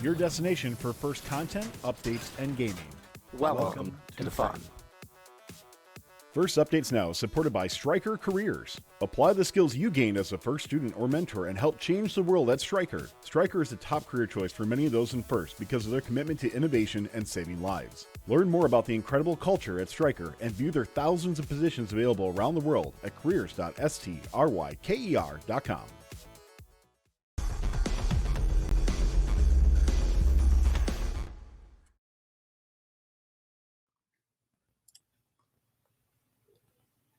your destination for first content, updates, and gaming. Welcome to the fun. First Updates Now is supported by Stryker Careers. Apply the skills you gained as a first student or mentor and help change the world at Stryker. Stryker is the top career choice for many of those in first because of their commitment to innovation and saving lives. Learn more about the incredible culture at Stryker and view their thousands of positions available around the world at careers.stryker.com.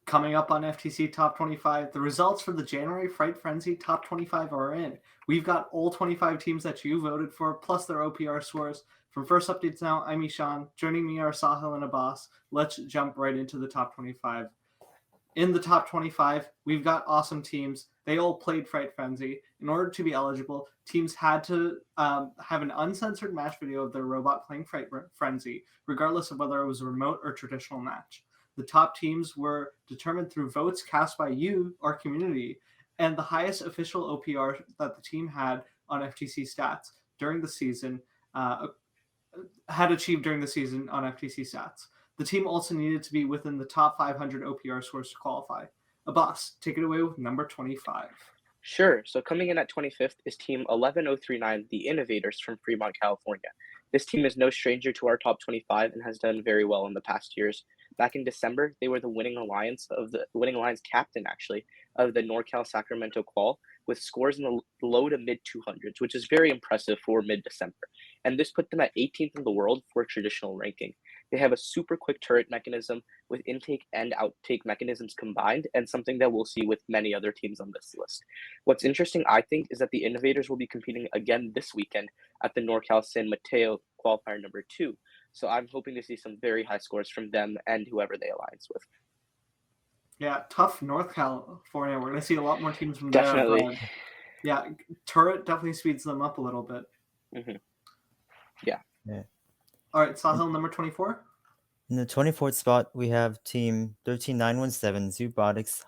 Coming up on FTC Top 25, the results for the January Fright Frenzy Top 25 are in. We've got all 25 teams that you voted for, plus their OPR scores. From First Updates Now, I'm Ishan. Joining me are Sahil and Abbas. Let's jump right into the Top 25. In the Top 25, we've got awesome teams. They all played Fright Frenzy. In order to be eligible, teams had to have an uncensored match video of their robot playing Fright Frenzy, regardless of whether it was a remote or traditional match. The top teams were determined through votes cast by you, our community, and the highest official OPR that the team had on FTC stats during the season, had achieved during the season on FTC stats. The team also needed to be within the top 500 OPR scores to qualify. Abbas, take it away with number 25. Sure. So coming in at 25th is Team 11039, the Innovators from Fremont, California. This team is no stranger to our top 25 and has done very well in the past years. Back in December, they were the winning alliance captain, actually, of the NorCal Sacramento Qual with scores in the low to mid 200s, which is very impressive for mid-December. And this put them at 18th in the world for traditional ranking. They have a super quick turret mechanism with intake and outtake mechanisms combined, and something that we'll see with many other teams on this list. What's interesting, I think, is that the Innovators will be competing again this weekend at the NorCal San Mateo qualifier number 2. So I'm hoping to see some very high scores from them and whoever they aligns with. Yeah, tough North California. We're going to see a lot more teams from Definitely. there. But yeah, turret definitely speeds them up a little bit. Mm-hmm. Yeah. All right, Sahil, number 24. In the 24th spot, we have Team 13917 Robotics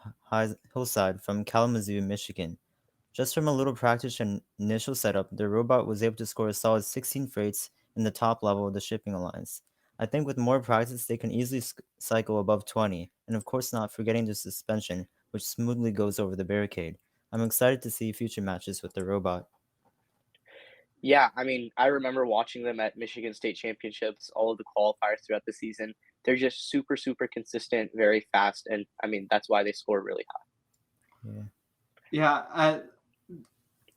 Hillside from Kalamazoo, Michigan. Just from a little practice and initial setup, the robot was able to score a solid 16 freights in the top level of the shipping alliance. I think with more practice, they can easily cycle above 20, and of course not forgetting the suspension, which smoothly goes over the barricade. I'm excited to see future matches with the robot. Yeah, I mean, I remember watching them at Michigan State Championships, all of the qualifiers throughout the season. They're just super, super consistent, very fast, and I mean, that's why they score really high. Yeah,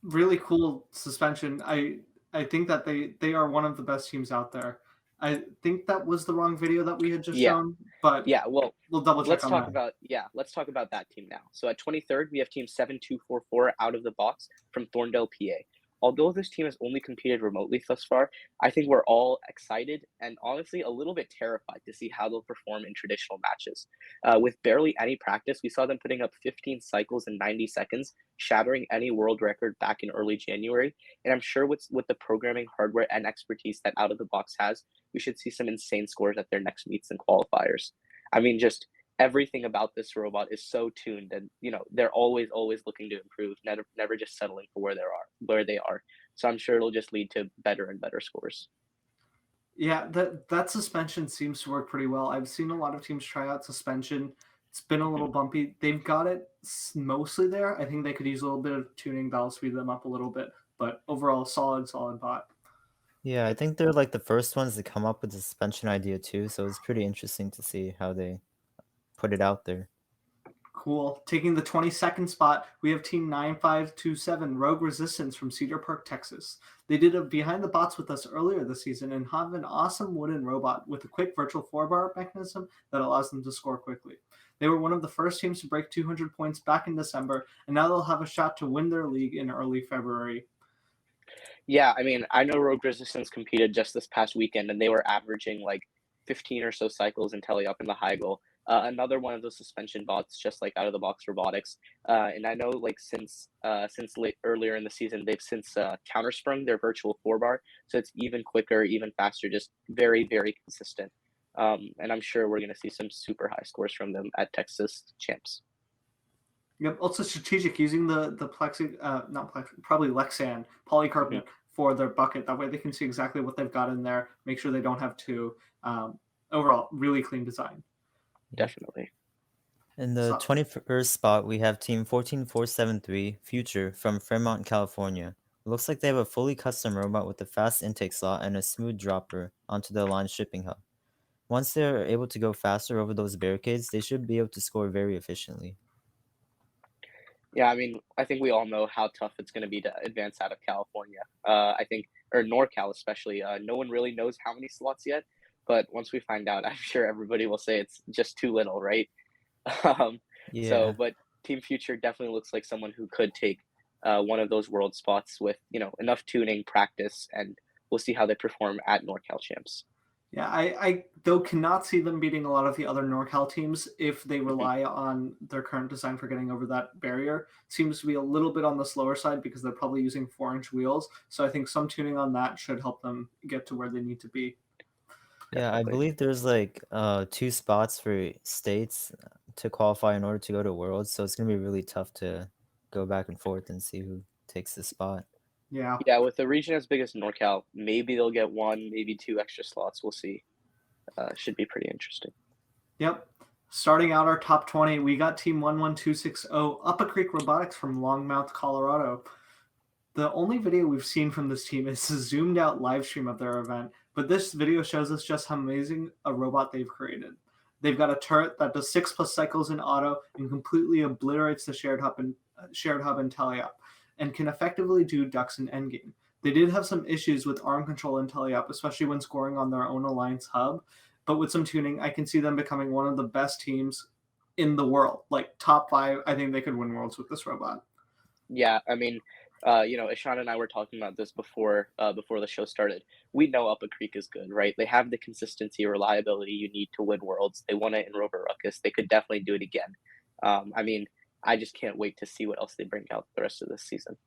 really cool suspension. I think that they are one of the best teams out there. I think that was the wrong video that we had just shown, but yeah, well, we'll double check on that. Let's talk about that team now. So at 23rd, we have Team 7244 out of the box from Thorndale, PA. Although this team has only competed remotely thus far, I think we're all excited and honestly a little bit terrified to see how they'll perform in traditional matches. With barely any practice, we saw them putting up 15 cycles in 90 seconds, shattering any world record back in early January. And I'm sure with the programming, hardware, and expertise that Out of the Box has, we should see some insane scores at their next meets and qualifiers. I mean, just everything about this robot is so tuned, and they're always looking to improve, never just settling for where they are. So I'm sure it'll just lead to better and better scores. Yeah, that suspension seems to work pretty well. I've seen a lot of teams try out suspension. It's been a little bumpy. They've got it mostly there. I think they could use a little bit of tuning that'll speed them up a little bit, but overall solid bot. Yeah, I think they're like the first ones to come up with the suspension idea too, so it's pretty interesting to see how they put it out there. Cool. Taking the 22nd spot, we have Team 9527 Rogue Resistance from Cedar Park, Texas. They did a Behind the Bots with us earlier this season and have an awesome wooden robot with a quick virtual 4-bar mechanism that allows them to score quickly. They were one of the first teams to break 200 points back in December, and now they'll have a shot to win their league in early February. Yeah, I mean, I know Rogue Resistance competed just this past weekend, and they were averaging like 15 or so cycles and telly up in the high goal. Another one of those suspension bots, just like Out of the Box Robotics. And I know like since earlier in the season, they've since countersprung their virtual 4-bar. So it's even quicker, even faster, just very, very consistent. And I'm sure we're going to see some super high scores from them at Texas Champs. Yep. Also strategic, using the probably Lexan polycarbonate for their bucket. That way they can see exactly what they've got in there, make sure they don't have two. Overall, really clean design. Definitely. In the 21st spot, we have Team 14473 Future from Fremont, California. It looks like they have a fully custom robot with a fast intake slot and a smooth dropper onto the aligned shipping hub. Once they're able to go faster over those barricades, they should be able to score very efficiently. Yeah, I mean, I think we all know how tough it's going to be to advance out of California. I think, or NorCal especially, no one really knows how many slots yet. But once we find out, I'm sure everybody will say it's just too little, right? Yeah. But Team Future definitely looks like someone who could take one of those world spots with, enough tuning, practice, and we'll see how they perform at NorCal Champs. Yeah, I though cannot see them beating a lot of the other NorCal teams if they rely on their current design for getting over that barrier. Seems to be a little bit on the slower side because they're probably using 4-inch wheels. So I think some tuning on that should help them get to where they need to be. Yeah, I Definitely. believe there's like 2 spots for states to qualify in order to go to Worlds, so it's gonna be really tough to go back and forth and see who takes the spot. Yeah. Yeah, with a region as big as NorCal, maybe they'll get 1, maybe 2 extra slots. We'll see. Should be pretty interesting. Yep. Starting out our top 20, we got Team 11260 Up a Creek Robotics from Longmouth, Colorado. The only video we've seen from this team is a zoomed out live stream of their event, but this video shows us just how amazing a robot they've created. They've got a turret that does 6+ cycles in auto and completely obliterates the shared hub and teleup, and can effectively do ducks in endgame. They did have some issues with arm control in teleup, especially when scoring on their own alliance hub, but with some tuning, I can see them becoming one of the best teams in the world. Like top 5, I think they could win Worlds with this robot. Yeah, I mean, Ishan and I were talking about this before the show started. We know Up a Creek is good, right? They have the consistency, reliability you need to win Worlds. They won it in Rover Ruckus. They could definitely do it again. I mean, I just can't wait to see what else they bring out the rest of this season.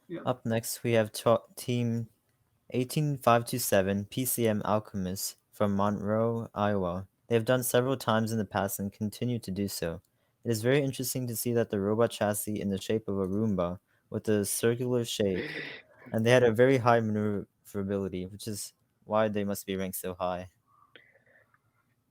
Yeah. Up next, we have Team 18527 PCM Alchemists from Monroe, Iowa. They have done several times in the past and continue to do so. It is very interesting to see that the robot chassis in the shape of a Roomba with a circular shape, and they had a very high maneuverability, which is why they must be ranked so high.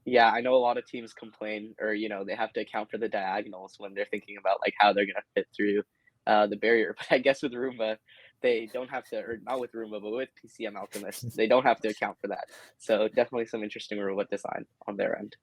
Yeah, I know a lot of teams complain, or they have to account for the diagonals when they're thinking about like how they're gonna fit through the barrier. But I guess with Roomba, they don't have to, or not with Roomba, but with PCM Alchemist, they don't have to account for that. So definitely some interesting robot design on their end.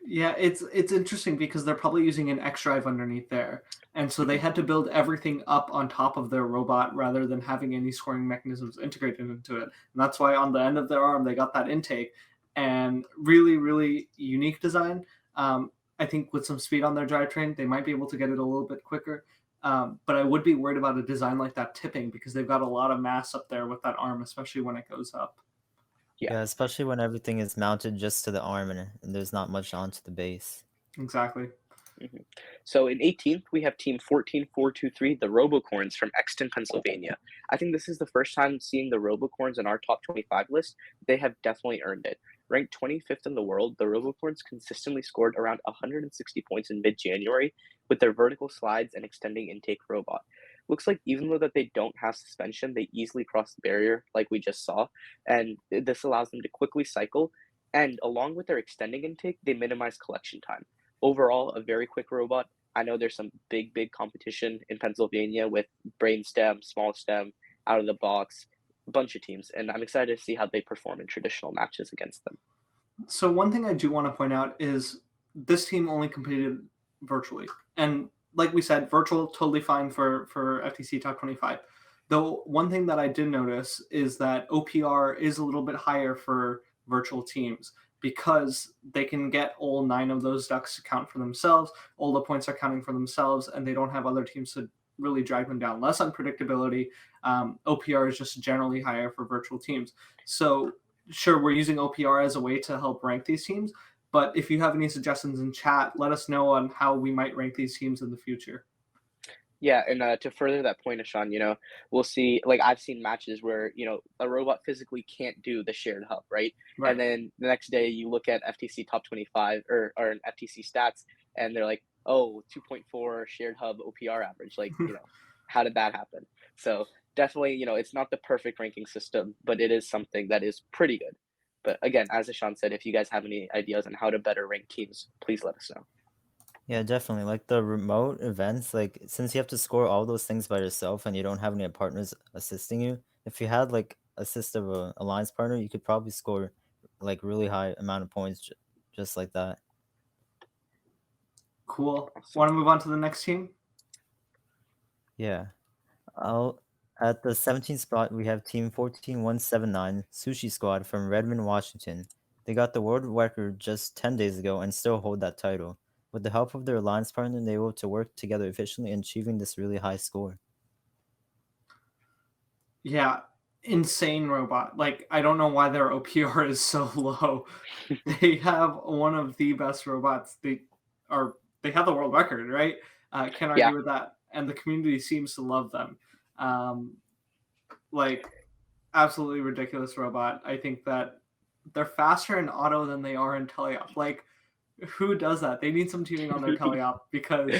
Yeah, it's interesting because they're probably using an X drive underneath there. And so they had to build everything up on top of their robot rather than having any scoring mechanisms integrated into it. And that's why on the end of their arm, they got that intake and really, really unique design. I think with some speed on their drivetrain, they might be able to get it a little bit quicker. But I would be worried about a design like that tipping because they've got a lot of mass up there with that arm, especially when it goes up. Yeah. Especially when everything is mounted just to the arm and there's not much onto the base. Exactly. So in 18th, we have Team 14423, the ROBOCORNS from Exton, Pennsylvania. I think this is the first time seeing the ROBOCORNS in our top 25 list. They have definitely earned it. Ranked 25th in the world, the ROBOCORNS consistently scored around 160 points in mid-January with their vertical slides and extending intake robot. Looks like even though that they don't have suspension, they easily cross the barrier like we just saw, and this allows them to quickly cycle, and along with their extending intake, they minimize collection time. Overall, a very quick robot. I know there's some big competition in Pennsylvania with Brainstem, Small Stem, Out of the Box, a bunch of teams, and I'm excited to see how they perform in traditional matches against them. So one thing I do want to point out is this team only competed virtually. And like we said, virtual, totally fine for FTC Top 25. Though one thing that I did notice is that OPR is a little bit higher for virtual teams because they can get all 9 of those ducks to count for themselves. All the points are counting for themselves, and they don't have other teams to really drag them down. Less unpredictability. OPR is just generally higher for virtual teams. So sure, we're using OPR as a way to help rank these teams. But if you have any suggestions in chat, let us know on how we might rank these teams in the future. Yeah, and to further that point, Ishan, we'll see, like I've seen matches where, a robot physically can't do the shared hub, right? Right. And then the next day you look at FTC Top 25 or an FTC stats and they're like, oh, 2.4 shared hub OPR average. Like, how did that happen? So definitely, it's not the perfect ranking system, but it is something that is pretty good. But again, as Ishan said, if you guys have any ideas on how to better rank teams, please let us know. Yeah, definitely. Like the remote events, like since you have to score all those things by yourself and you don't have any partners assisting you, if you had like assist of a alliance partner, you could probably score like really high amount of points just like that. Cool. Awesome. Want to move on to the next team? Yeah. I'll At the 17th spot, we have Team 14179 Sushi Squad from Redmond, Washington. They got the world record just 10 days ago and still hold that title. With the help of their alliance partner, they were able to work together efficiently in achieving this really high score. Yeah, insane robot. Like, I don't know why their OPR is so low. They have one of the best robots. They have the world record, right? Can't argue Yeah. with that. And the community seems to love them. Like, absolutely ridiculous robot. I think that they're faster in auto than they are in teleop. Like, who does that? They need some tuning on their teleop because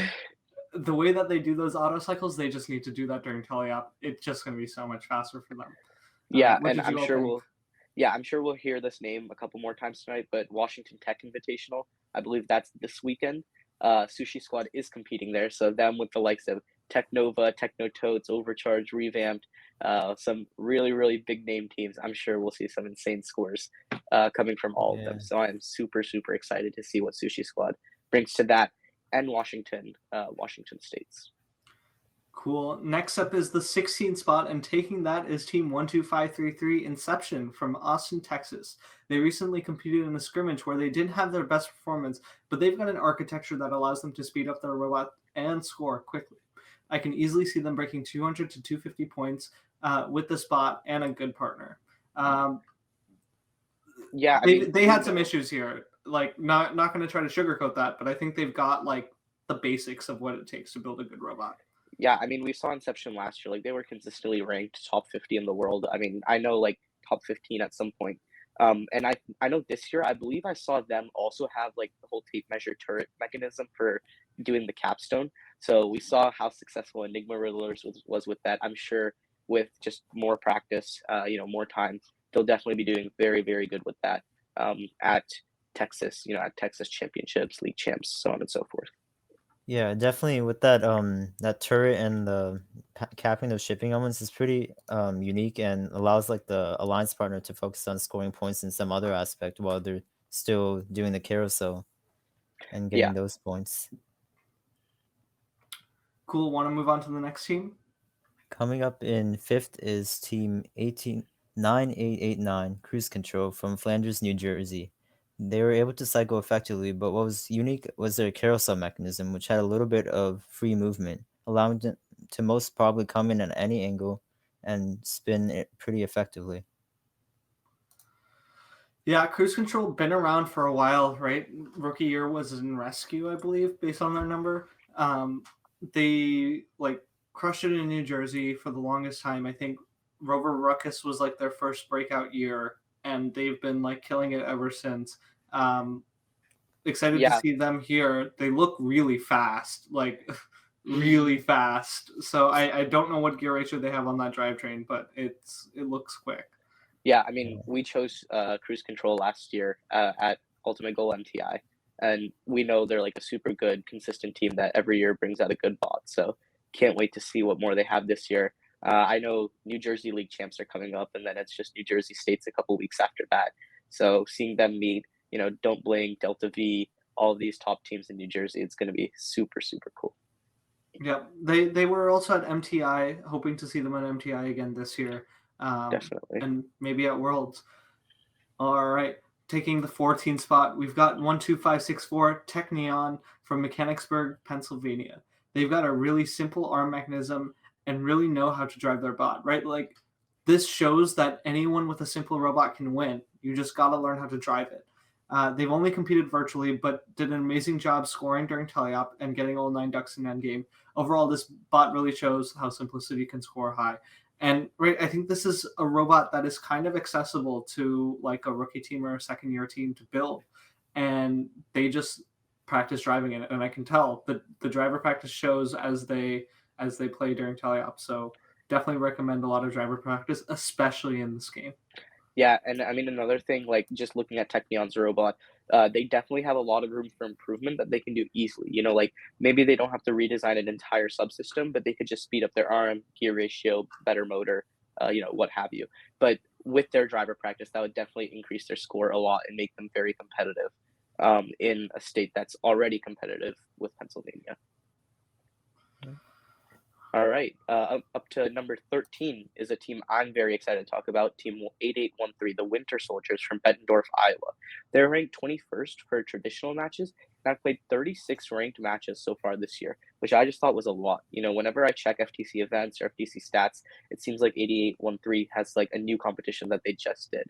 the way that they do those auto cycles, they just need to do that during teleop. It's just going to be so much faster for them. Yeah, What and did you I'm all sure think? I'm sure we'll hear this name a couple more times tonight, but Washington Tech Invitational, I believe that's this weekend. Sushi Squad is competing there, so them with the likes of TECHNOVA, TechnoTotes, Overcharged, Revamped, some really, really big name teams. I'm sure we'll see some insane scores coming from all of them. Yeah. So I am super, super excited to see what Sushi Squad brings to that and Washington States. Cool. Next up is the 16th spot, and taking that is Team 12533 Inception from Austin, Texas. They recently competed in a scrimmage where they didn't have their best performance, but they've got an architecture that allows them to speed up their robot and score quickly. I can easily see them breaking 200 to 250 points with this bot and a good partner. Yeah, they had some issues here. Like, not going to try to sugarcoat that, but I think they've got like the basics of what it takes to build a good robot. Yeah, I mean, we saw Inception last year. Like, they were consistently ranked top 50 in the world. I mean, I know like top 15 at some point. And I know this year, I believe I saw them also have like the whole tape measure turret mechanism for doing the capstone. So we saw how successful ENIGMA RIDDLERS was with that. I'm sure with just more practice, more time, they'll definitely be doing very, very good with that at Texas, at Texas Championships, League Champs, so on and so forth. Yeah, definitely with that that turret and the capping of shipping elements is pretty unique and allows like the alliance partner to focus on scoring points in some other aspect while they're still doing the carousel and Yeah. getting those points. Cool. Want to move on to the next team? Coming up in 5th is Team 9889 Cruise Control from Flanders, New Jersey. They were able to cycle effectively, but what was unique was their carousel mechanism, which had a little bit of free movement, allowing them to most probably come in at any angle and spin it pretty effectively. Yeah, Cruise Control been around for a while, right? Rookie year was in Rescue, I believe, based on their number. They like crushed it in New Jersey for the longest time. I think Rover Ruckus was like their first breakout year, and they've been like killing it ever since. Excited to see them here. They look really fast, like really fast. So I don't know what gear ratio they have on that drivetrain, but it looks quick. Yeah, I mean, we chose Cruise Control last year at Ultimate Goal MTI, and we know they're like a super good, consistent team that every year brings out a good bot. So can't wait to see what more they have this year. I know New Jersey League Champs are coming up, and then it's just New Jersey States a couple weeks after that. So seeing them meet, Don't Blink, Delta V, all of these top teams in New Jersey, it's going to be super, super cool. Yeah, they were also at MTI, hoping to see them at MTI again this year. Definitely. And maybe at Worlds. All right. Taking the 14th spot, we've got 12564 Technion from Mechanicsburg, Pennsylvania. They've got a really simple arm mechanism and really know how to drive their bot, right? Like, this shows that anyone with a simple robot can win. You just got to learn how to drive it. They've only competed virtually, but did an amazing job scoring during teleop and getting all 9 ducks in endgame. Overall, this bot really shows how simplicity can score high. And right, I think this is a robot that is kind of accessible to like a rookie team or a second year team to build. And they just practice driving it. And I can tell that the driver practice shows as they play during teleop. So definitely recommend a lot of driver practice, especially in this game. Yeah, and I mean another thing, like just looking at Techneon's robot, they definitely have a lot of room for improvement that they can do easily. You know, like maybe they don't have to redesign an entire subsystem, but they could just speed up their RM, gear ratio, better motor, what have you. But with their driver practice, that would definitely increase their score a lot and make them very competitive in a state that's already competitive with Pennsylvania. All right, up to number 13 is a team I'm very excited to talk about, Team 8813, the Winter Soldiers from Bettendorf, Iowa. They're ranked 21st for traditional matches, and I've played 36 ranked matches so far this year, which I just thought was a lot. You know, whenever I check FTC events or FTC stats, it seems like 8813 has like a new competition that they just did.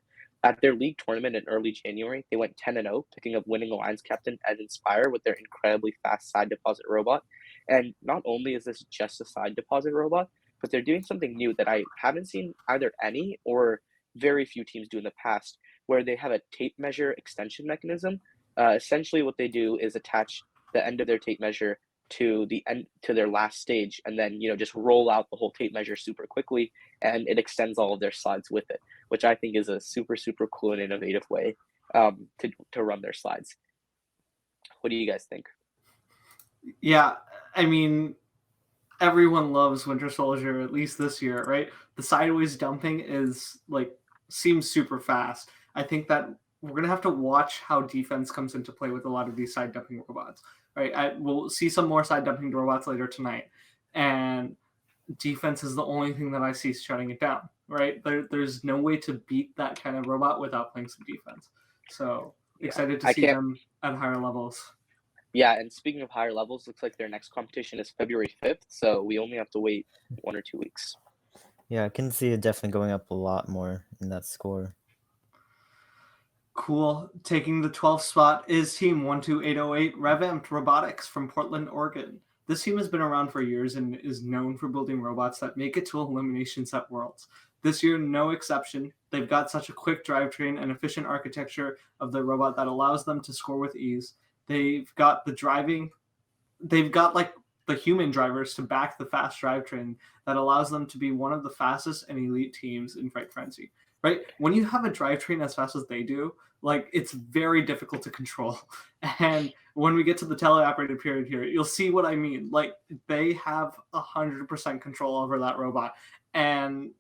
At their league tournament in early January, they went 10-0, picking up winning Alliance captain Ed Inspire with their incredibly fast side deposit robot. And not only is this just a side deposit robot, but they're doing something new that I haven't seen either any or very few teams do in the past, where they have a tape measure extension mechanism. Essentially, what they do is attach the end of their tape measure to the end to their last stage, and then just roll out the whole tape measure super quickly, and it extends all of their slides with it, which I think is a super cool and innovative way to run their slides. What do you guys think? Yeah, I mean, everyone loves Winter Soldier, at least this year, right? The sideways dumping seems super fast. I think that we're going to have to watch how defense comes into play with a lot of these side dumping robots, right? We'll see some more side dumping robots later tonight, and defense is the only thing that I see shutting it down, right? There's no way to beat that kind of robot without playing some defense. So excited to see them at higher levels. Yeah, and speaking of higher levels, looks like their next competition is February 5th, so we only have to wait 1 or 2 weeks. Yeah, I can see it definitely going up a lot more in that score. Cool. Taking the 12th spot is Team 12808 Revamped Robotics from Portland, Oregon. This team has been around for years and is known for building robots that make it to Elimination Set Worlds. This year, no exception. They've got such a quick drivetrain and efficient architecture of their robot that allows them to score with ease. They've got the human drivers to back the fast drivetrain that allows them to be one of the fastest and elite teams in Fight Frenzy. Right? When you have a drivetrain as fast as they do, it's very difficult to control. And when we get to the teleoperated period here, you'll see what I mean. They have 100% control over that robot, and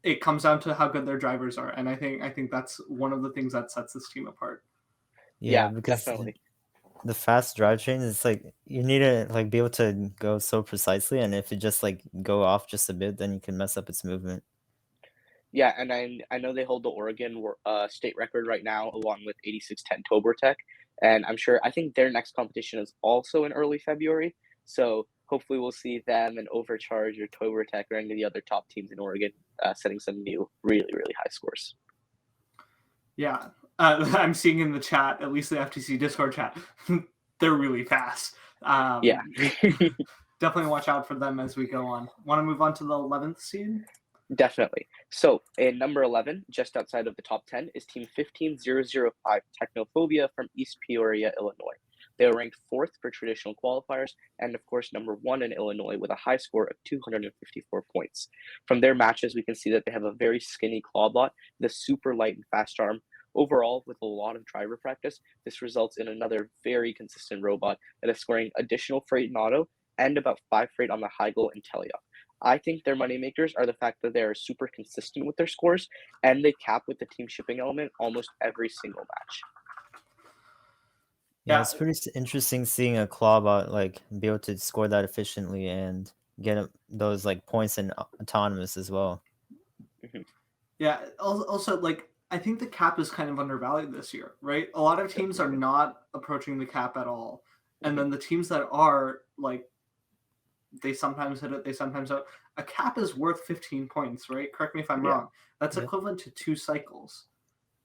it comes down to how good their drivers are. And I think that's one of the things that sets this team apart. Yeah, because definitely. the fast drivetrain is you need to be able to go so precisely, and if it just go off just a bit, then you can mess up its movement. Yeah, and I know they hold the Oregon state record right now, along with 8610 Tobertech, and I think their next competition is also in early February. So hopefully we'll see them and Overcharged or Tobertech or any of the other top teams in Oregon setting some new really high scores. Yeah, I'm seeing in the chat, at least the FTC Discord chat, they're really fast. Yeah. Definitely watch out for them as we go on. Want to move on to the 11th seed? Definitely. So in number 11, just outside of the top 10, is Team 15005 Technophobia from East Peoria, Illinois. They are ranked 4th for traditional qualifiers, and of course number 1 in Illinois with a high score of 254 points. From their matches, we can see that they have a very skinny clawbot, the super light and fast arm. Overall, with a lot of driver practice, this results in another very consistent robot that is scoring additional freight in auto and about 5 freight on the Heigl and Teleop. I think their moneymakers are the fact that they are super consistent with their scores, and they cap with the team shipping element almost every single match. Yeah, it's pretty interesting seeing a clawbot be able to score that efficiently and get those points in autonomous as well. Mm-hmm. Yeah, also I think the cap is kind of undervalued this year, right? A lot of teams are not approaching the cap at all, and then the teams that are they sometimes hit it, they sometimes don't. A cap is worth 15 points, right? Correct me if I'm wrong. That's equivalent to 2 cycles.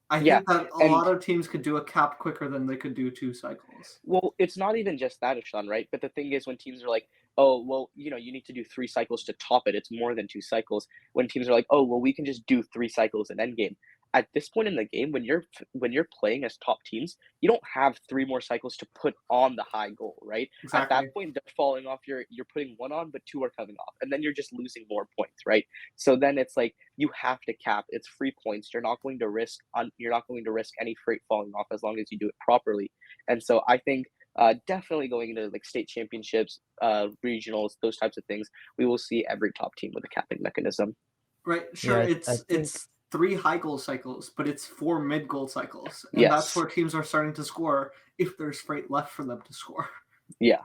I think that a lot of teams could do a cap quicker than they could do 2 cycles. Well, it's not even just that, Ishan, right? But the thing is, when teams are like, oh, well, you need to do 3 cycles to top it, it's more than 2 cycles. When teams are like, oh, well, we can just do 3 cycles in endgame. at this point in the game, when you're playing as top teams, you don't have 3 more cycles to put on the high goal, right? At Exactly. that point, they're falling off, you're putting 1 on, but 2 are coming off, and then you're just losing more points, right? So then it's like, you have to cap, it's free points, you're not going to risk any freight falling off as long as you do it properly, and so I think, definitely going into, like, state championships, regionals, those types of things, we will see every top team with a capping mechanism. Right. Sure. Yeah, I think It's 3 high goal cycles, but it's 4 mid goal cycles, and that's Yes. where teams are starting to score if there's freight left for them to score. Yeah.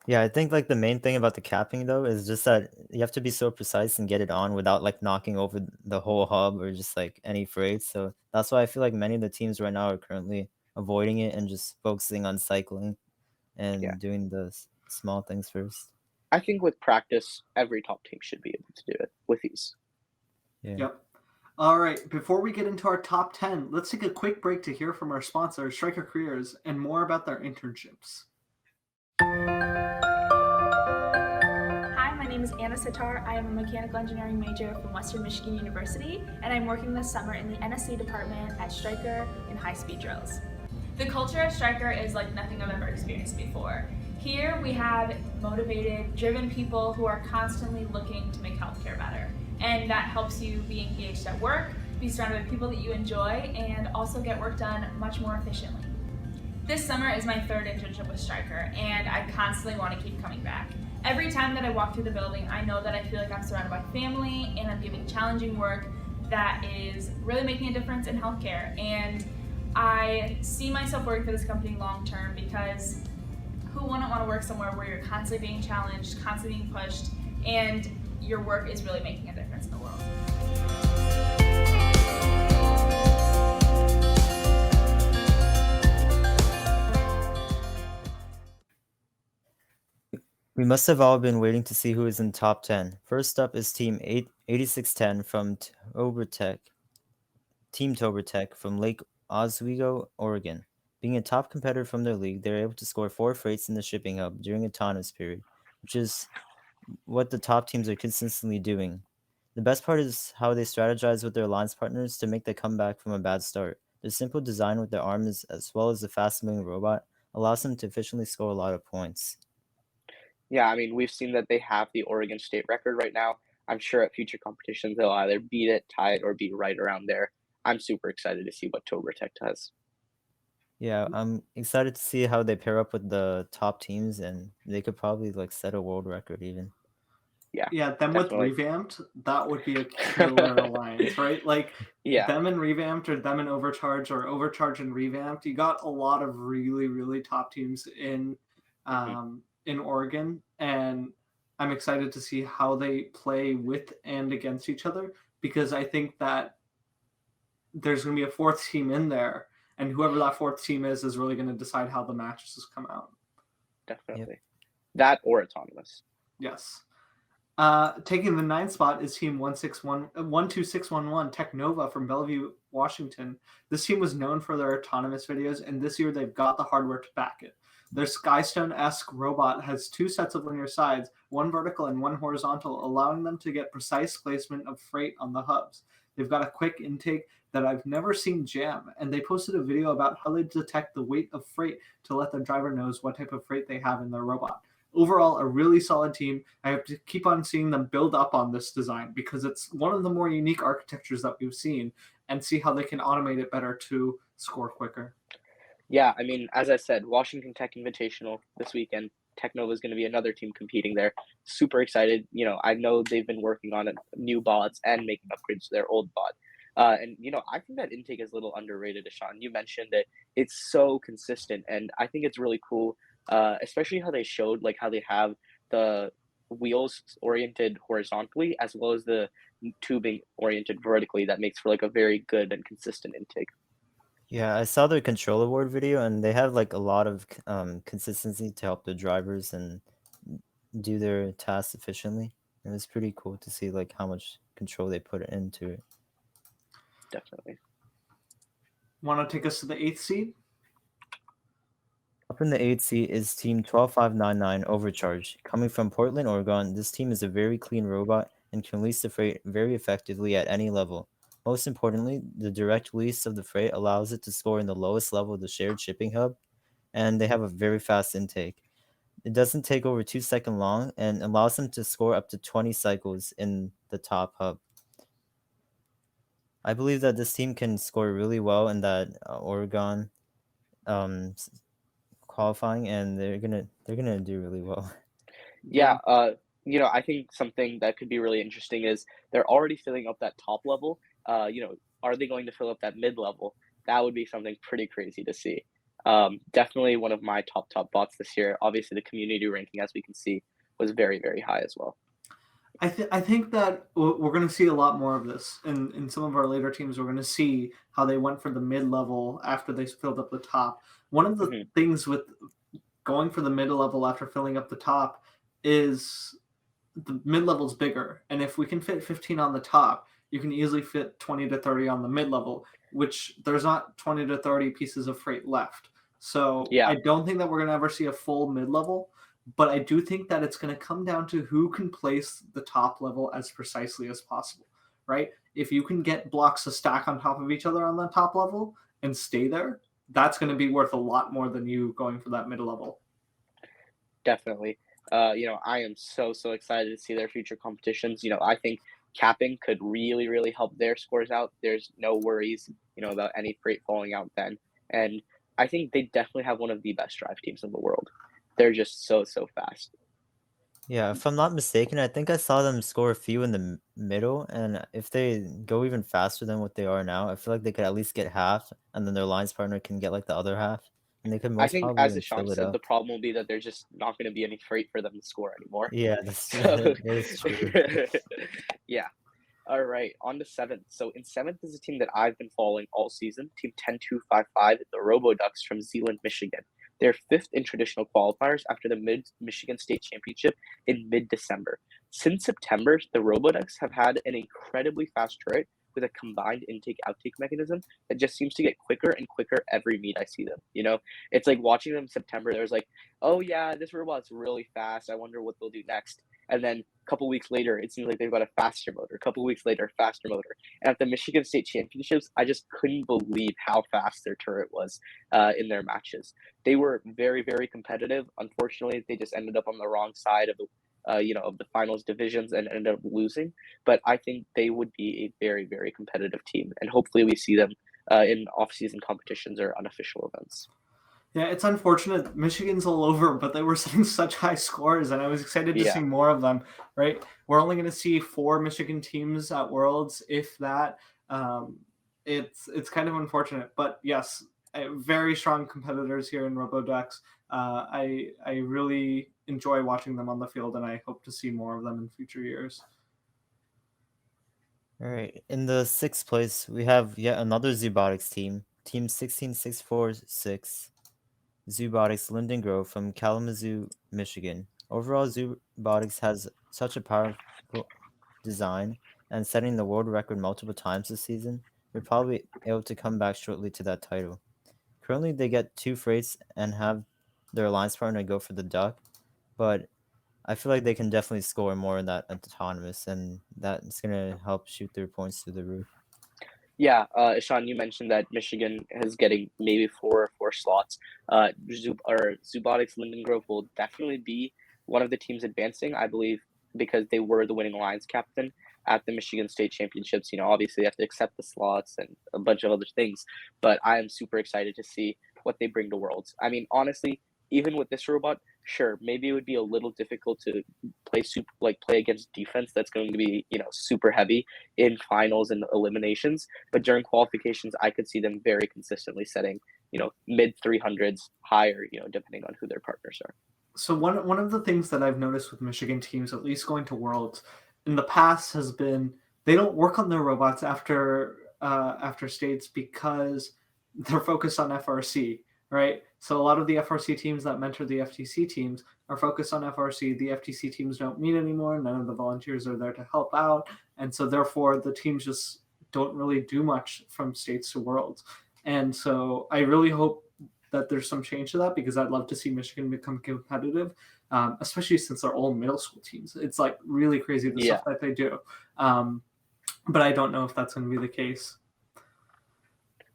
Yeah, I think like the main thing about the capping though is just that you have to be so precise and get it on without like knocking over the whole hub or just like any freight. So that's why I feel like many of the teams right now are currently avoiding it and just focusing on cycling Yeah. and doing the small things first. I think with practice, every top team should be able to do it with ease. Yeah. Yep. All right. Before we get into our top 10, let's take a quick break to hear from our sponsor, Striker Careers, and more about their internships. Hi, my name is Anna Sitar. I am a mechanical engineering major from Western Michigan University, and I'm working this summer in the NSC department at Striker in high-speed drills. The culture at Striker is like nothing I've ever experienced before. Here we have motivated, driven people who are constantly looking to make healthcare better. And that helps you be engaged at work, be surrounded by people that you enjoy, and also get work done much more efficiently. This summer is my 3rd internship with Striker, and I constantly want to keep coming back. Every time that I walk through the building, I know that I feel like I'm surrounded by family, and I'm giving challenging work that is really making a difference in healthcare. And I see myself working for this company long term because who wouldn't want to work somewhere where you're constantly being challenged, constantly being pushed, and your work is really making a difference in the world. We must have all been waiting to see who is in top 10. First up is Team 8610 from Team Tobertech from Lake Oswego, Oregon. Being a top competitor from their league, they were able to score 4 freights in the shipping hub during autonomous period, which is what the top teams are consistently doing. The best part is how they strategize with their alliance partners to make the comeback from a bad start. Their simple design with their arms as well as the fast-moving robot allows them to efficiently score a lot of points. Yeah, I mean, we've seen that they have the Oregon State record right now. I'm sure at future competitions they'll either beat it, tie it, or be right around there. I'm super excited to see what Tobertech does. Yeah, I'm excited to see how they pair up with the top teams, and they could probably like set a world record even. Yeah, them definitely. with Revamped, that would be a killer alliance, right? Like Yeah. them and Revamped or them and Overcharged or Overcharged and Revamped. You got a lot of really, really top teams in Oregon, and I'm excited to see how they play with and against each other because I think that there's going to be a 4th team in there, and whoever that 4th team is really going to decide how the matches come out. Definitely. That or autonomous. Yes. Taking the 9th spot is Team 12611 TECHNOVA from Bellevue, Washington. This team was known for their autonomous videos, and this year they've got the hardware to back it. Their Skystone-esque robot has 2 sets of linear sides, 1 vertical and 1 horizontal, allowing them to get precise placement of freight on the hubs. They've got a quick intake that I've never seen jam, and they posted a video about how they detect the weight of freight to let their driver knows what type of freight they have in their robot. Overall, a really solid team. I have to keep on seeing them build up on this design because it's one of the more unique architectures that we've seen, and see how they can automate it better to score quicker. Yeah, I mean, as I said, Washington Tech Invitational this weekend. TECHNOVA is going to be another team competing there. Super excited. You know, I know they've been working on new bots and making upgrades to their old bot. And, you know, I think that intake is a little underrated, Ashan. You mentioned that it's so consistent, and I think it's really cool, especially how they showed, like, how they have the wheels oriented horizontally as well as the tubing oriented vertically. That makes for, like, a very good and consistent intake. Yeah, I saw their control award video, and they have like a lot of consistency to help the drivers and do their tasks efficiently. It was pretty cool to see like how much control they put into it. Definitely. Want to take us to the 8th seed? Up in the 8th seat is Team 12599 Overcharged. Coming from Portland, Oregon, this team is a very clean robot and can release the freight very effectively at any level. Most importantly, the direct release of the freight allows it to score in the lowest level of the shared shipping hub, and they have a very fast intake. It doesn't take over 2 seconds long and allows them to score up to 20 cycles in the top hub. I believe that this team can score really well in that Oregon um, qualifying, and they're gonna do really well. Yeah, I think something that could be really interesting is they're already filling up that top level. Are they going to fill up that mid level? That would be something pretty crazy to see. Definitely one of my top bots this year. Obviously, the community ranking, as we can see, was very, very high as well. I think that we're going to see a lot more of this in some of our later teams. We're going to see how they went for the mid level after they filled up the top. One of the things with going for the mid level after filling up the top is the mid level is bigger, and if we can fit 15 on the top, you can easily fit 20 to 30 on the mid level, which there's not 20 to 30 pieces of freight left. So Yeah. I don't think that we're going to ever see a full mid level, but I do think that it's going to come down to who can place the top level as precisely as possible, right? If you can get blocks to stack on top of each other on the top level and stay there, that's going to be worth a lot more than you going for that mid level. Definitely. I am so excited to see their future competitions. I think capping could really, really help their scores out. There's no worries, about any freight falling out then. And I think they definitely have one of the best drive teams in the world. They're just so fast. Yeah, if I'm not mistaken, I think I saw them score a few in the middle, and if they go even faster than what they are now, I feel like they could at least get half, and then their lines partner can get like the other half, and they could I most think, probably as even Ishan fill it said, the up. problem will be that there's just not going to be any freight for them to score anymore. Yeah, that's So, that is true. yeah. All right, on to 7th. So in 7th is a team that I've been following all season, Team 10255, the Roboducks from Zeeland, Michigan. They're 5th in traditional qualifiers after the Mid-Michigan State Championship in mid-December. Since September, the Roboducks have had an incredibly fast turret with a combined intake-outtake mechanism that just seems to get quicker and quicker every meet I see them. It's like watching them in September, there's like, oh yeah, this robot's really fast. I wonder what they'll do next. And then a couple weeks later, it seems like they've got a faster motor. A couple weeks later, faster motor. And at the Michigan State Championships, I just couldn't believe how fast their turret was in their matches. They were very, very competitive. Unfortunately, they just ended up on the wrong side of the of the finals divisions and ended up losing. But I think they would be a very, very competitive team, and hopefully we see them in off-season competitions or unofficial events. Yeah, it's unfortunate. Michigan's all over, but they were setting such high scores, and I was excited to see more of them, right? We're only going to see 4 Michigan teams at Worlds, if that. It's kind of unfortunate, but yes, very strong competitors here in RoboDucks. I really enjoy watching them on the field, and I hope to see more of them in future years. All right, in the 6th place, we have yet another Robotics team, Team 16646. Robotics Linden Grove from Kalamazoo, Michigan. Overall, Robotics has such a powerful design and setting the world record multiple times this season. They're probably able to come back shortly to that title. Currently, they get 2 freights and have their alliance partner go for the duck, but I feel like they can definitely score more in that autonomous, and that's going to help shoot their points through the roof. Yeah, Ishan, you mentioned that Michigan is getting maybe 4 slots. Robotics Linden Grove will definitely be one of the teams advancing, I believe, because they were the winning alliance captain at the Michigan State Championships. Obviously they have to accept the slots and a bunch of other things, but I am super excited to see what they bring to Worlds. I mean, honestly, even with this robot, sure, maybe it would be a little difficult to play against defense that's going to be, super heavy in finals and eliminations. But during qualifications, I could see them very consistently setting, mid 300s, higher, depending on who their partners are. So one of the things that I've noticed with Michigan teams, at least going to Worlds, in the past has been they don't work on their robots after states because they're focused on FRC. Right? So a lot of the FRC teams that mentor the FTC teams are focused on FRC. The FTC teams don't meet anymore. None of the volunteers are there to help out. And so therefore the teams just don't really do much from states to Worlds. And so I really hope that there's some change to that, because I'd love to see Michigan become competitive, especially since they're all middle school teams. It's like really crazy the stuff that they do. but I don't know if that's going to be the case.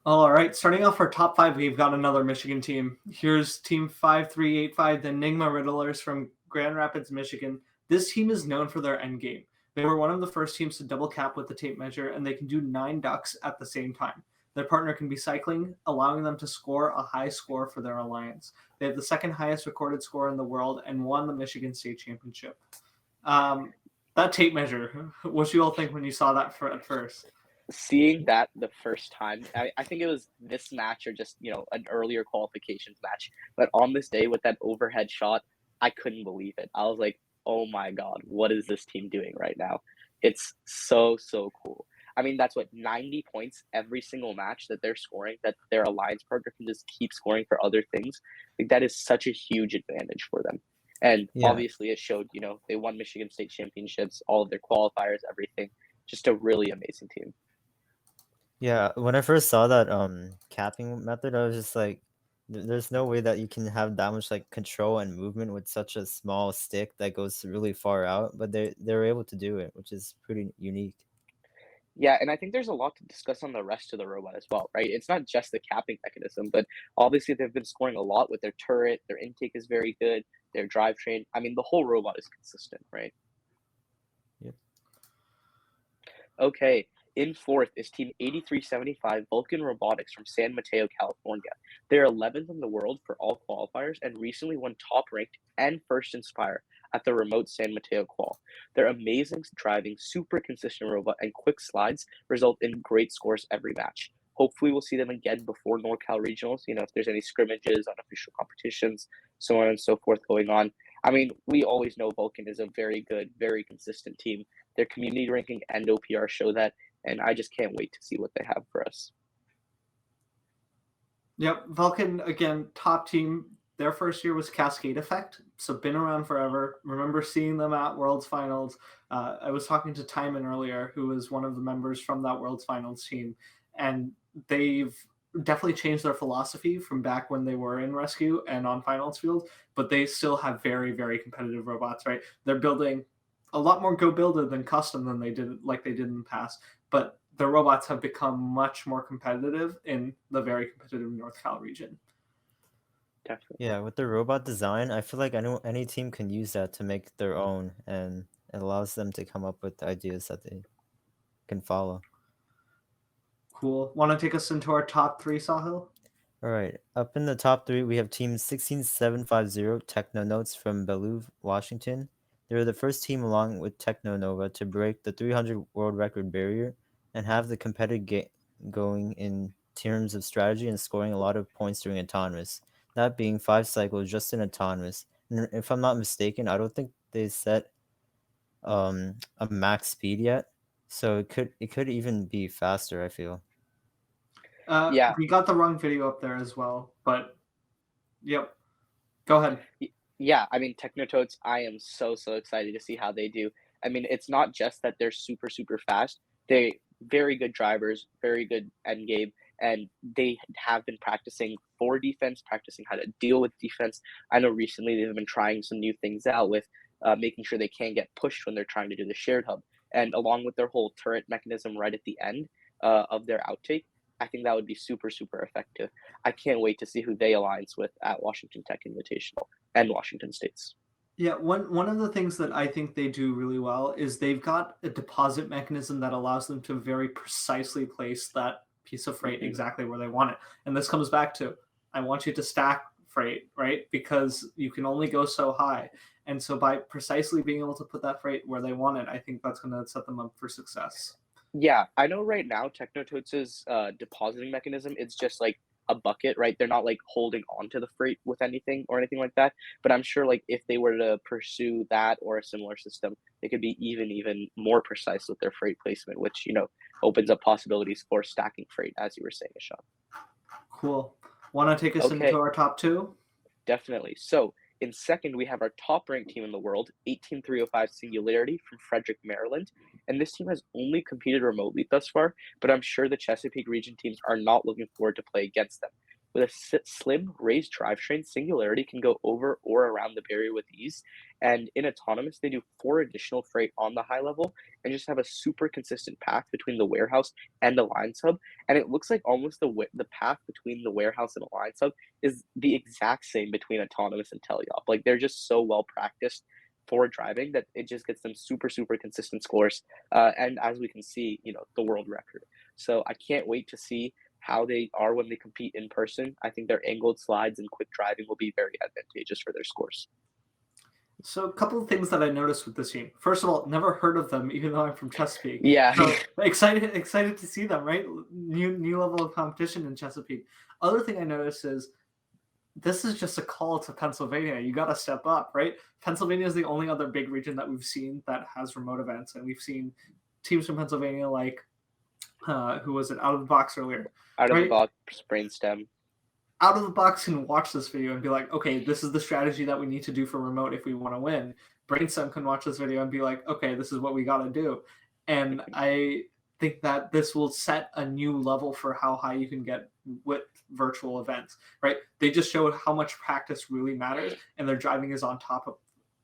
All right, starting off our top 5, we've got another Michigan team. Here's Team 5385, the ENIGMA Riddlers from Grand Rapids, Michigan. This team is known for their end game. They were one of the first teams to double cap with the tape measure, and they can do 9 ducks at the same time. Their partner can be cycling, allowing them to score a high score for their alliance. They have the second highest recorded score in the world and won the Michigan State Championship. That tape measure, what you all think when you saw that at first? Seeing that the first time, I think it was this match or just, an earlier qualifications match. But on this day with that overhead shot, I couldn't believe it. I was like, oh my God, what is this team doing right now? It's so, so cool. I mean, that's 90 points every single match that they're scoring, that their alliance partner can just keep scoring for other things. Like, that is such a huge advantage for them. And obviously it showed, they won Michigan State championships, all of their qualifiers, everything. Just a really amazing team. Yeah, when I first saw that capping method, I was just like, there's no way that you can have that much like control and movement with such a small stick that goes really far out, but they're able to do it, which is pretty unique. Yeah, and I think there's a lot to discuss on the rest of the robot as well, right? It's not just the capping mechanism, but obviously they've been scoring a lot with their turret. Their intake is very good. Their drivetrain. I mean, the whole robot is consistent, right? Yep. Okay. In fourth is Team 8375 Vulcan Robotics from San Mateo, California. They're 11th in the world for all qualifiers and recently won top ranked and first inspire at the remote San Mateo qual. Their amazing driving, super consistent robot, and quick slides result in great scores every match. Hopefully we'll see them again before NorCal Regionals, if there's any scrimmages, unofficial competitions, so on and so forth going on. I mean, we always know Vulcan is a very good, very consistent team. Their community ranking and OPR show that, and I just can't wait to see what they have for us. Yep, Vulcan, again, top team. Their first year was Cascade Effect, so been around forever. Remember seeing them at World's Finals. I was talking to Timon earlier, who was one of the members from that World's Finals team, and they've definitely changed their philosophy from back when they were in Rescue and on Finals Field, but they still have very, very competitive robots, right? They're building a lot more go builder than custom than they did in the past, but the robots have become much more competitive in the very competitive North Cal region. Definitely. Yeah, with the robot design, I feel like any team can use that to make their own, and it allows them to come up with ideas that they can follow. Cool. Want to take us into our top 3, Sahil? All right, up in the top 3, we have Team 16750 Technonotes from Bellevue, Washington. They were the first team along with TECHNOVA to break the 300 world record barrier and have the competitive game going in terms of strategy and scoring a lot of points during autonomous, that being 5 cycles just in autonomous. And if I'm not mistaken, I don't think they set a max speed yet, so it could even be faster, I feel. Yeah. We got the wrong video up there as well, but yep. Go ahead. Yeah, I mean, Technotoads, I am so, so excited to see how they do. I mean, it's not just that they're super, super fast. They very good drivers, very good end game, and they have been practicing for defense, practicing how to deal with defense. I know recently they've been trying some new things out with making sure they can't get pushed when they're trying to do the shared hub. And along with their whole turret mechanism right at the end of their outtake, I think that would be super, super effective. I can't wait to see who they aligns with at Washington Tech Invitational and Washington State's. Yeah, one of the things that I think they do really well is they've got a deposit mechanism that allows them to very precisely place that piece of freight exactly where they want it. And this comes back to, I want you to stack freight, right? Because you can only go so high. And so by precisely being able to put that freight where they want it, I think that's going to set them up for success. Yeah, I know right now Technototes' depositing mechanism, it's just like a bucket, right? They're not like holding on to the freight with anything or anything like that. But I'm sure like if they were to pursue that or a similar system, they could be even more precise with their freight placement, which, opens up possibilities for stacking freight, as you were saying, Ishan. Cool. Want to take us into our top 2? Definitely. So in second, we have our top-ranked team in the world, 18305 Singularity from Frederick, Maryland. And this team has only competed remotely thus far, but I'm sure the Chesapeake region teams are not looking forward to play against them. With a slim raised drivetrain, Singularity can go over or around the barrier with ease. And in autonomous, they do 4 additional freight on the high level and just have a super consistent path between the warehouse and the lines hub. And it looks like almost the path between the warehouse and the lines hub is the exact same between autonomous and teleop. Like they're just so well practiced for driving that it just gets them super, super consistent scores. And as we can see, the world record. So I can't wait to see how they are when they compete in person. I think their angled slides and quick driving will be very advantageous for their scores. So a couple of things that I noticed with this team. First of all, never heard of them, even though I'm from Chesapeake. Yeah. So excited to see them, right? New level of competition in Chesapeake. Other thing I noticed is this is just a call to Pennsylvania. You got to step up, right? Pennsylvania is the only other big region that we've seen that has remote events. And we've seen teams from Pennsylvania like, who was it, Out of the Box earlier. Out of the Box, Brainstem. Out of the Box can watch this video and be like, okay, this is the strategy that we need to do for remote if we want to win. Brainstem can watch this video and be like, okay, this is what we got to do. And I think that this will set a new level for how high you can get with virtual events, right? They just showed how much practice really matters, and their driving is on top of,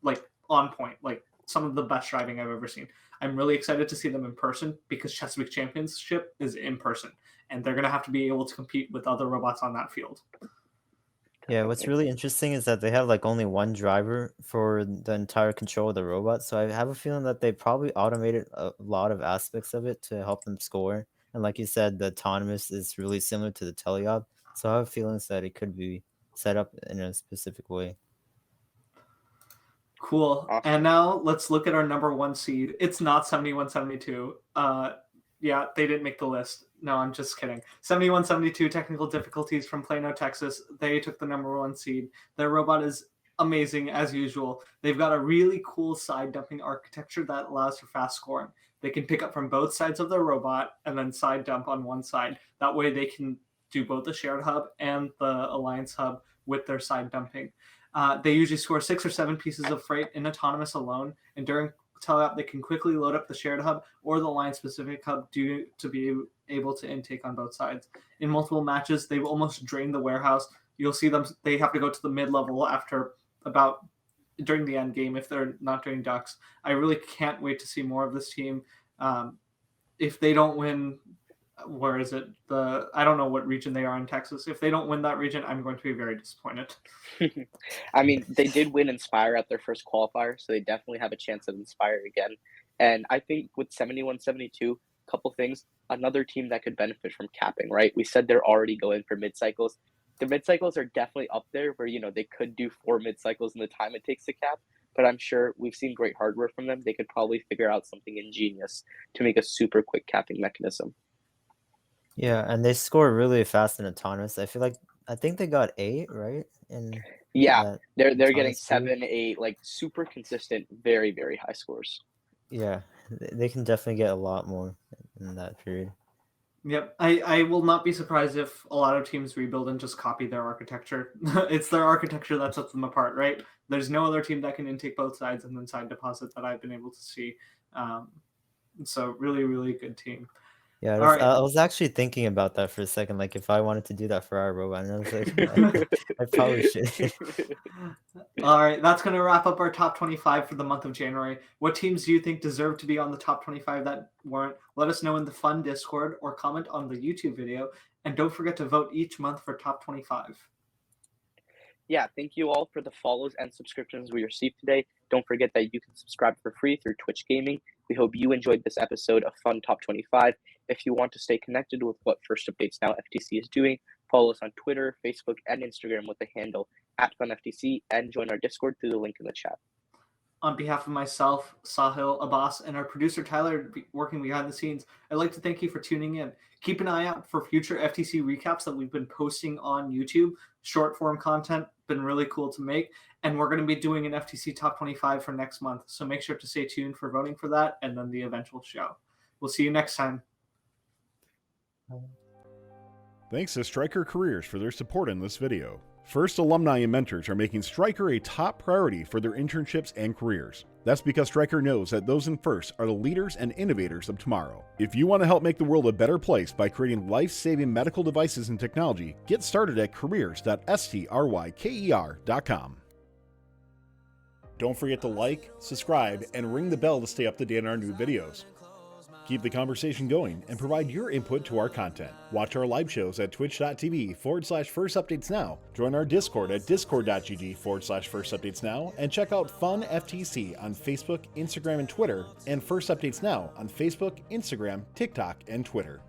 like, on point, like some of the best driving I've ever seen. I'm really excited to see them in person because Chesapeake Championship is in person, and they're going to have to be able to compete with other robots on that field. Yeah, what's really interesting is that they have like only one driver for the entire control of the robot. So I have a feeling that they probably automated a lot of aspects of it to help them score. And like you said, the autonomous is really similar to the teleop. So I have feelings that it could be set up in a specific way. Cool. Awesome. And now let's look at our number 1 seed. It's not 7172. Yeah, they didn't make the list. No, I'm just kidding. 7172 technical difficulties from Plano, Texas. They took the number 1 seed. Their robot is amazing as usual. They've got a really cool side dumping architecture that allows for fast scoring. They can pick up from both sides of their robot and then side dump on one side. That way they can do both the shared hub and the alliance hub with their side dumping. They usually score 6 or 7 pieces of freight in autonomous alone, and during teleop they can quickly load up the shared hub or the line specific hub due to be able to intake on both sides. In multiple matches, they've almost drained the warehouse. You'll see them, they have to go to the mid-level after about during the end game if they're not doing ducks. I really can't wait to see more of this team. If they don't win, where is it? I don't know what region they are in Texas. If they don't win that region, I'm going to be very disappointed. I mean, they did win Inspire at their first qualifier, so they definitely have a chance of Inspire again. And I think with 7172, a couple things. Another team that could benefit from capping, right? We said they're already going for mid-cycles. The mid-cycles are definitely up there where, they could do 4 mid-cycles in the time it takes to cap. But I'm sure we've seen great hardware from them. They could probably figure out something ingenious to make a super quick capping mechanism. Yeah, and they score really fast in autonomous. I think they got 8, right? Yeah, they're getting autonomous 7, 8, like super consistent, very, very high scores. Yeah, they can definitely get a lot more in that period. Yep. I will not be surprised if a lot of teams rebuild and just copy their architecture. It's their architecture that sets them apart, right? There's no other team that can intake both sides and then side deposit that I've been able to see. So really, really good team. Yeah, I was actually thinking about that for a second, like if I wanted to do that for our robot, and I was like, I probably should. All right, that's going to wrap up our top 25 for the month of January. What teams do you think deserve to be on the top 25 that weren't? Let us know in the fun Discord or comment on the YouTube video. And don't forget to vote each month for top 25. Yeah, thank you all for the follows and subscriptions we received today. Don't forget that you can subscribe for free through Twitch Gaming. We hope you enjoyed this episode of Fun Top 25. If you want to stay connected with what First Updates Now FTC is doing, follow us on Twitter, Facebook, and Instagram with the handle @FunFTC, and join our Discord through the link in the chat. On behalf of myself, Sahil, Abbas, and our producer Tyler working behind the scenes, I'd like to thank you for tuning in. Keep an eye out for future FTC recaps that we've been posting on YouTube. Short form content, been really cool to make. And we're going to be doing an FTC Top 25 for next month. So make sure to stay tuned for voting for that and then the eventual show. We'll see you next time. Thanks to Stryker Careers for their support in this video. First alumni and mentors are making Stryker a top priority for their internships and careers. That's because Stryker knows that those in FIRST are the leaders and innovators of tomorrow. If you want to help make the world a better place by creating life-saving medical devices and technology, get started at careers.stryker.com. Don't forget to like, subscribe, and ring the bell to stay up to date on our new videos. Keep the conversation going and provide your input to our content. Watch our live shows at twitch.tv/firstupdatesnow. Join our Discord at discord.gg/firstupdatesnow. And check out Fun FTC on Facebook, Instagram, and Twitter, and First Updates Now on Facebook, Instagram, TikTok, and Twitter.